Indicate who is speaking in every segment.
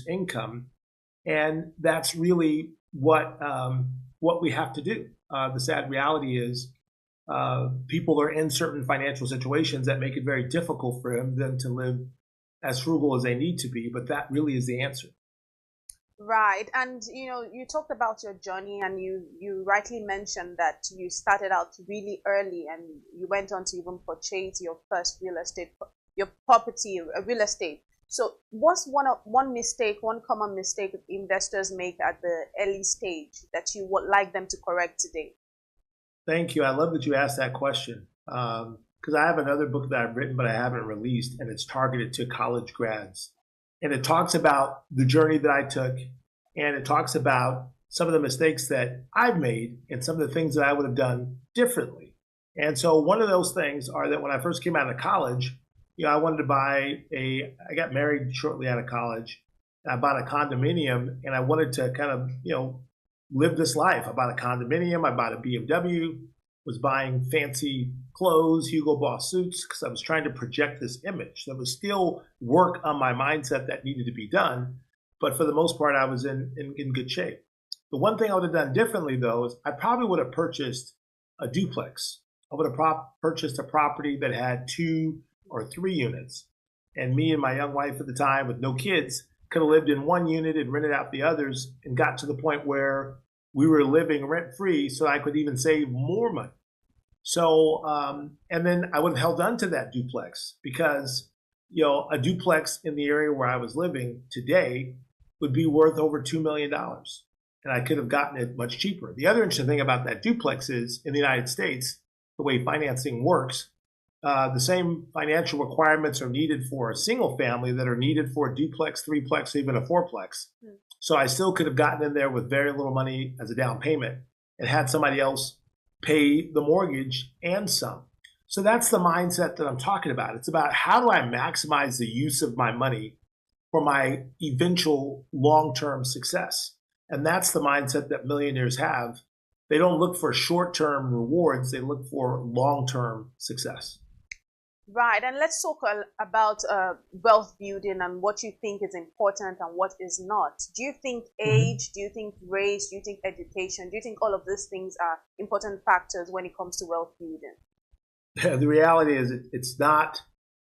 Speaker 1: produce income. And that's really what we have to do. The sad reality is people are in certain financial situations that make it very difficult for them to live as frugal as they need to be, but that really is the answer.
Speaker 2: Right. And you talked about your journey, and you rightly mentioned that you started out really early and you went on to even purchase your first real estate, your property, real estate. So what's one common mistake investors make at the early stage that you would like them to correct today?
Speaker 1: Thank you. I love that you asked that question, because I have another book that I've written but I haven't released, and it's targeted to college grads. And it talks about the journey that I took, and it talks about some of the mistakes that I've made and some of the things that I would have done differently. And so one of those things are that when I first came out of college, I wanted to I got married shortly out of college. I bought a condominium, and I wanted to kind of, live this life. I bought a condominium. I bought a BMW, was buying fancy clothes, Hugo Boss suits, because I was trying to project this image. There was still work on my mindset that needed to be done. But for the most part, I was in good shape. The one thing I would have done differently, though, is I probably would have purchased a duplex. I would have purchased a property that had 2 or 3 units. And me and my young wife at the time with no kids could have lived in one unit and rented out the others and got to the point where we were living rent-free, so I could even save more money. So, and then I would have held on to that duplex because, a duplex in the area where I was living today would be worth over $2 million. And I could have gotten it much cheaper. The other interesting thing about that duplex is in the United States, the way financing works, the same financial requirements are needed for a single family that are needed for a duplex, threeplex, even a fourplex. So I still could have gotten in there with very little money as a down payment and had somebody else pay the mortgage and some. So that's the mindset that I'm talking about. It's about how do I maximize the use of my money for my eventual long-term success. And that's the mindset that millionaires have. They don't look for short-term rewards. They look for long-term success.
Speaker 2: Right, and let's talk about wealth building and what you think is important and what is not. Do you think age, do you think race, do you think education, do you think all of these things are important factors when it comes to wealth building?
Speaker 1: The reality is it's not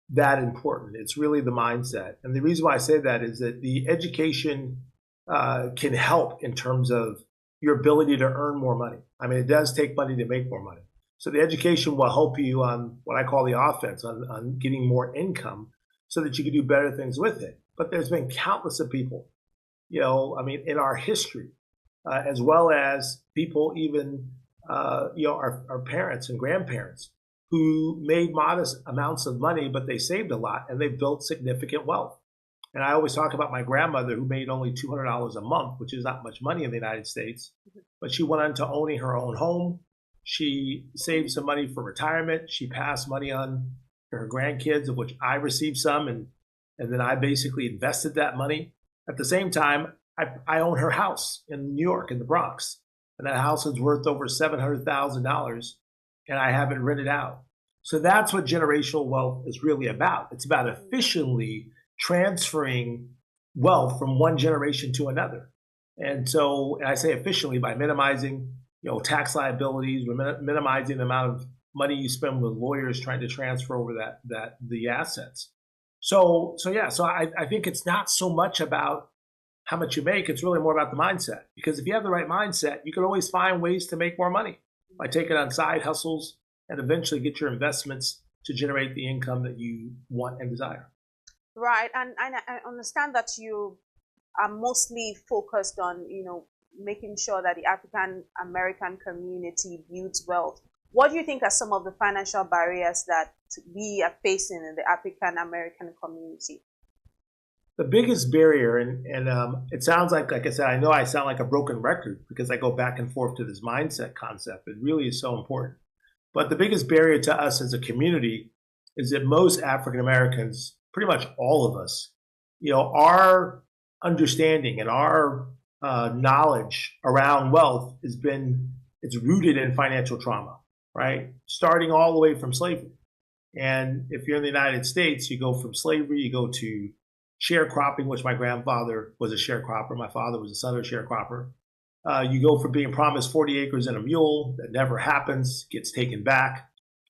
Speaker 1: that important. It's really the mindset. And the reason why I say that is that the education can help in terms of your ability to earn more money. I mean, it does take money to make more money. So the education will help you on what I call the offense, on getting more income so that you can do better things with it. But there's been countless of people, in our history, as well as people even, our parents and grandparents who made modest amounts of money, but they saved a lot and they built significant wealth. And I always talk about my grandmother who made only $200 a month, which is not much money in the United States, but she went on to owning her own home. She saved some money for retirement. She passed money on to her grandkids, of which I received some, and then I basically invested that money. At the same time, I own her house in New York, in the Bronx, and that house is worth over $700,000, and I have it rented out. So that's what generational wealth is really about. It's about efficiently transferring wealth from one generation to another. And so I say efficiently by minimizing tax liabilities, minimizing the amount of money you spend with lawyers trying to transfer over the assets. So I think it's not so much about how much you make. It's really more about the mindset. Because if you have the right mindset, you can always find ways to make more money by taking on side hustles and eventually get your investments to generate the income that you want and desire.
Speaker 2: Right, and I understand that you are mostly focused on, making sure that the African American community builds wealth. What do you think are some of the financial barriers that we are facing in the African American community?
Speaker 1: The biggest barrier, and it sounds like I said, I know I sound like a broken record because I go back and forth to this mindset concept. It really is so important. But the biggest barrier to us as a community is that most African Americans, pretty much all of us, our understanding and our knowledge around wealth it's rooted in financial trauma, right? Starting all the way from slavery. And if you're in the United States, you go from slavery, you go to sharecropping, which my grandfather was a sharecropper. My father was a southern sharecropper. You go from being promised 40 acres and a mule that never happens, gets taken back.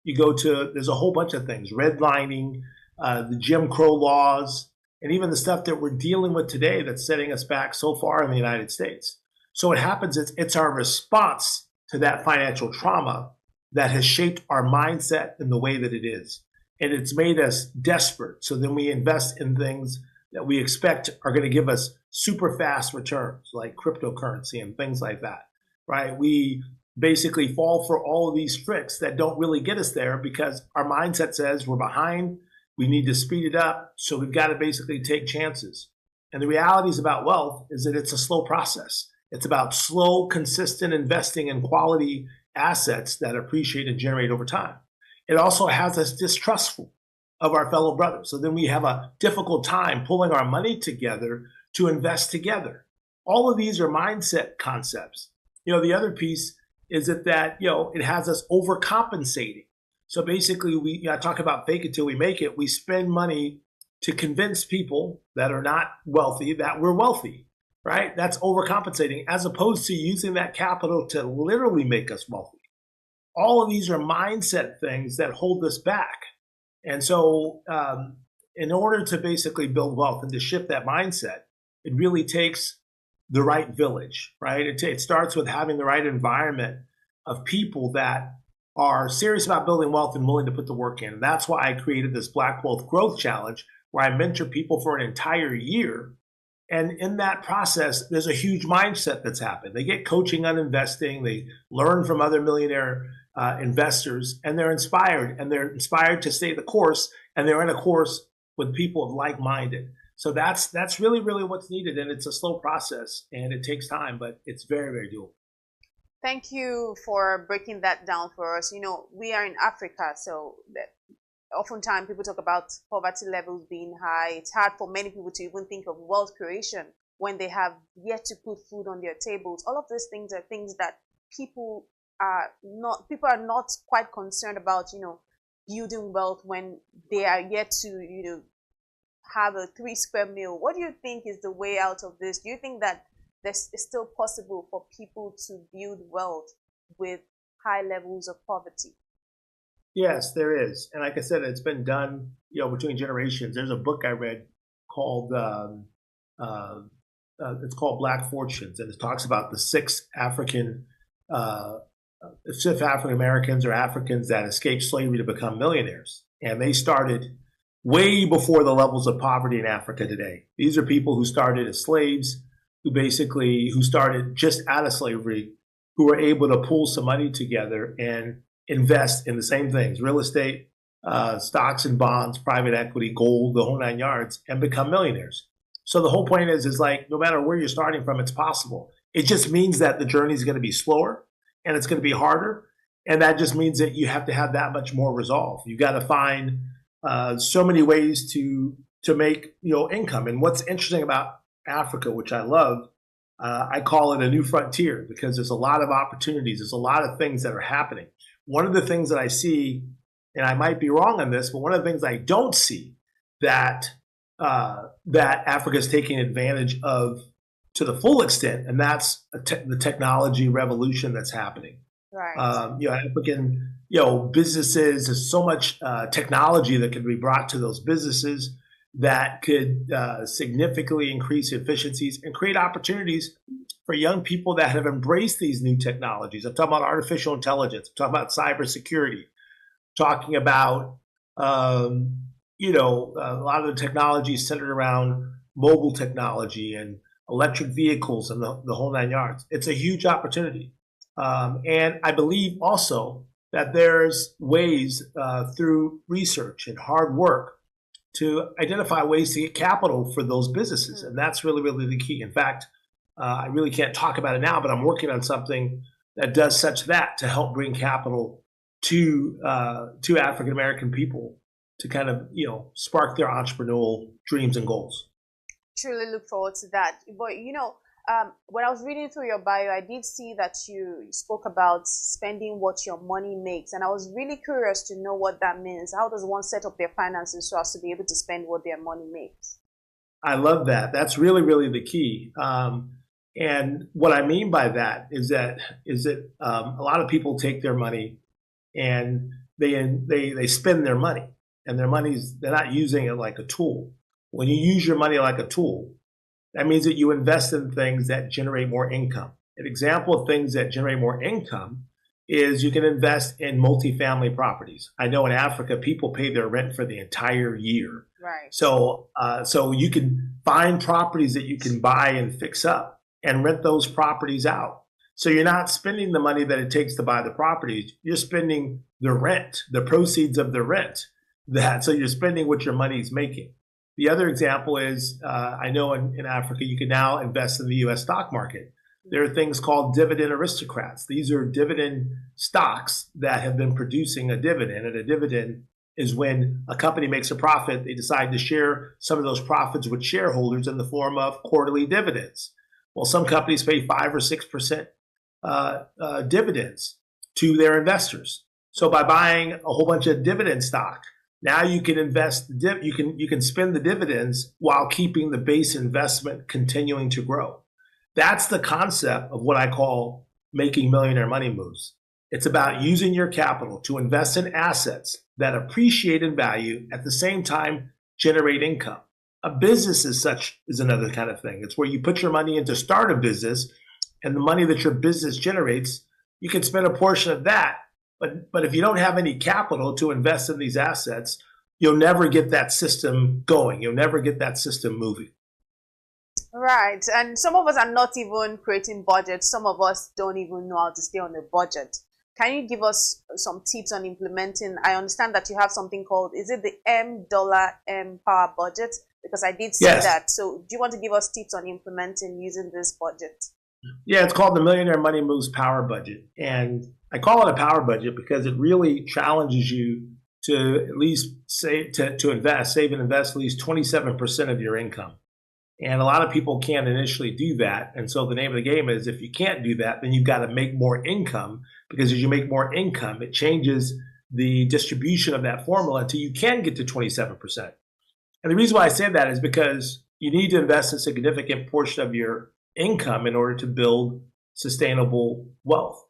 Speaker 1: You go to, there's a whole bunch of things, redlining, the Jim Crow laws, and even the stuff that we're dealing with today that's setting us back so far in the United States. So what happens is it's our response to that financial trauma that has shaped our mindset in the way that it is. And it's made us desperate. So then we invest in things that we expect are going to give us super fast returns, like cryptocurrency and things like that, right? We basically fall for all of these tricks that don't really get us there because our mindset says we're behind, we need to speed it up, so we've got to basically take chances. And the realities about wealth is that it's a slow process. It's about slow, consistent investing in quality assets that appreciate and generate over time. It also has us distrustful of our fellow brothers. So then we have a difficult time pulling our money together to invest together. All of these are mindset concepts. The other piece is that it has us overcompensating. So basically, I talk about fake it till we make it. We spend money to convince people that are not wealthy that we're wealthy, right? That's overcompensating, as opposed to using that capital to literally make us wealthy. All of these are mindset things that hold us back. And so in order to basically build wealth and to shift that mindset, it really takes the right village, right? It starts with having the right environment of people that are serious about building wealth and willing to put the work in. And that's why I created this Black Wealth Growth Challenge, where I mentor people for an entire year. And in that process, there's a huge mindset that's happened. They get coaching on investing. They learn from other millionaire investors, and they're inspired. And they're inspired to stay the course. And they're in a course with people of like-minded. So that's really, really what's needed. And it's a slow process, and it takes time, but it's very, very doable.
Speaker 2: Thank you for breaking that down for us. We are in Africa, so oftentimes people talk about poverty levels being high. It's hard for many people to even think of wealth creation when they have yet to put food on their tables. All of these things are things that people are not quite concerned about, building wealth when they are yet to, have a 3 square meal. What do you think is the way out of this? Do you think that it's still possible for people to build wealth with high levels of poverty?
Speaker 1: Yes, there is. And like I said, it's been done, between generations. There's a book I read called, it's called Black Fortunes, and it talks about the six African Americans or Africans that escaped slavery to become millionaires. And they started way before the levels of poverty in Africa today. These are people who started as slaves, who started just out of slavery, who were able to pull some money together and invest in the same things: real estate, stocks and bonds, private equity, gold, the whole 9 yards, and become millionaires. So the whole point is like, no matter where you're starting from, it's possible. It just means that the journey is going to be slower and it's going to be harder. And that just means that you have to have that much more resolve. You got to find so many ways to make income. And what's interesting about Africa, which I love, I call it a new frontier, because there's a lot of opportunities. There's a lot of things that are happening. One of the things that I see, and I might be wrong on this, but one of the things I don't see that Africa is taking advantage of to the full extent, and that's the technology revolution that's happening.
Speaker 2: Right.
Speaker 1: African, businesses, there's so much technology that can be brought to those businesses that could significantly increase efficiencies and create opportunities for young people that have embraced these new technologies. I'm talking about artificial intelligence. I'm talking about cybersecurity. Talking about a lot of the technology centered around mobile technology and electric vehicles and the whole 9 yards. It's a huge opportunity. And I believe also that there's ways through research and hard work to identify ways to get capital for those businesses. And that's really, really the key. In fact, I really can't talk about it now, but I'm working on something that does such that to help bring capital to African American people to kind of, spark their entrepreneurial dreams and goals.
Speaker 2: Truly look forward to that. But, when I was reading through your bio, I did see that you spoke about spending what your money makes. And I was really curious to know what that means. How does one set up their finances so as to be able to spend what their money makes?
Speaker 1: I love that. That's really, really the key. And what I mean by that is that a lot of people take their money and they spend their money, and their money's they're not using it like a tool. When you use your money like a tool, that means that you invest in things that generate more income. An example of things that generate more income is you can invest in multifamily properties. I know in Africa, people pay their rent for the entire year.
Speaker 2: Right.
Speaker 1: So you can find properties that you can buy and fix up and rent those properties out. So you're not spending the money that it takes to buy the properties. You're spending the rent, the proceeds of the rent. So you're spending what your money's making. The other example is I know in Africa, you can now invest in the U.S. stock market. There are things called dividend aristocrats. These are dividend stocks that have been producing a dividend. And a dividend is when a company makes a profit, they decide to share some of those profits with shareholders in the form of quarterly dividends. Well, some companies pay 5 or 6% dividends to their investors. So by buying a whole bunch of dividend stock, now you can invest, you can spend the dividends while keeping the base investment continuing to grow. That's the concept of what I call making millionaire money moves. It's about using your capital to invest in assets that appreciate in value at the same time generate income. A business is another kind of thing. It's where you put your money in to start a business, and the money that your business generates, you can spend a portion of that. But if you don't have any capital to invest in these assets, you'll never get that system going. You'll never get that system moving.
Speaker 2: Right. And some of us are not even creating budgets. Some of us don't even know how to stay on a budget. Can you give us some tips on implementing? I understand that you have something called, is it the $M power budget? Because I did see that. So do you want to give us tips on implementing using this budget?
Speaker 1: Yeah, it's called the Millionaire Money Moves Power Budget. And I call it a power budget because it really challenges you to at least save and invest at least 27% of your income. And a lot of people can't initially do that. And so the name of the game is, if you can't do that, then you've got to make more income, because as you make more income, it changes the distribution of that formula until you can get to 27%. And the reason why I say that is because you need to invest a significant portion of your income in order to build sustainable wealth.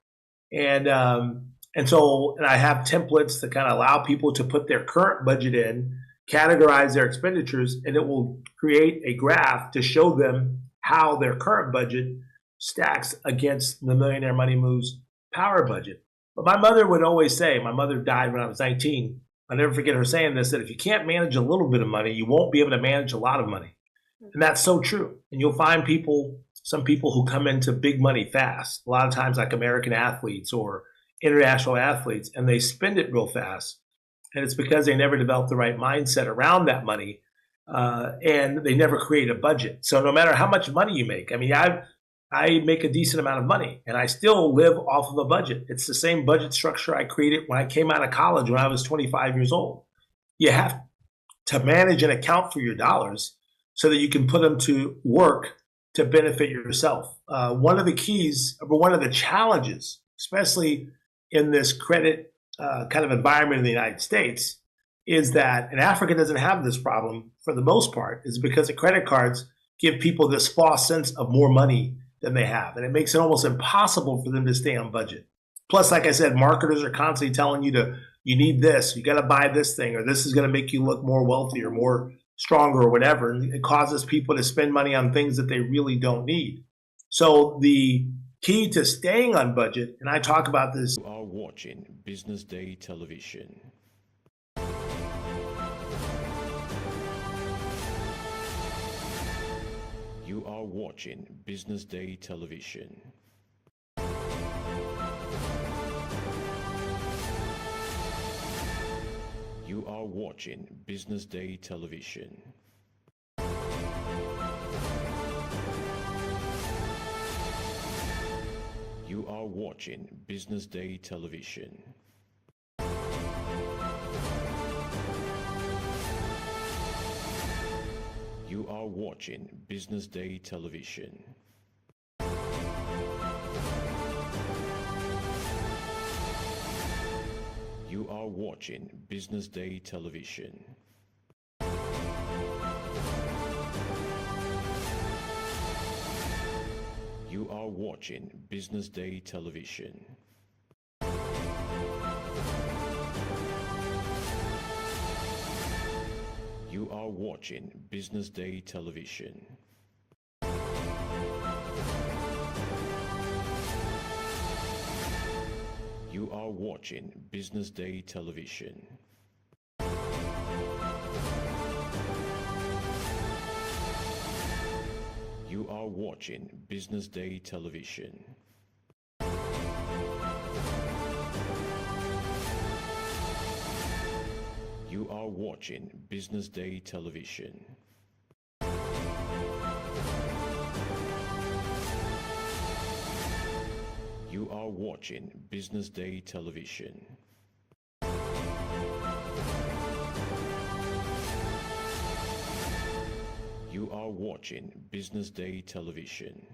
Speaker 1: And I have templates that kind of allow people to put their current budget in, categorize their expenditures, and it will create a graph to show them how their current budget stacks against the Millionaire Money Moves power budget. But my mother would always say, my mother died when I was 19. I'll never forget her saying this, that if you can't manage a little bit of money, you won't be able to manage a lot of money. And that's so true. And you'll find some people who come into big money fast, a lot of times like American athletes or international athletes, and they spend it real fast. And it's because they never developed the right mindset around that money, and they never create a budget. So no matter how much money you make, I mean, I make a decent amount of money, and I still live off of a budget. It's the same budget structure I created when I came out of college when I was 25 years old. You have to manage and account for your dollars so that you can put them to work to benefit yourself. One of the keys, or one of the challenges, especially in this credit kind of environment in the United States, is that, and Africa doesn't have this problem for the most part, is because the credit cards give people this false sense of more money than they have. And it makes it almost impossible for them to stay on budget. Plus, like I said, marketers are constantly telling you you need this, you got to buy this thing, or this is going to make you look more wealthy or more stronger or whatever. And it causes people to spend money on things that they really don't need. So the key to staying on budget, and I talk about this.
Speaker 3: You are watching Business Day Television. You are watching Business Day Television. You are watching Business Day Television. You are watching Business Day Television. You are watching Business Day Television. You are watching Business Day Television. watching Business Day Television. You are watching Business Day Television. You are watching Business Day Television. You are watching Business Day Television. You are watching Business Day Television. You are watching Business Day Television. You are watching Business Day Television.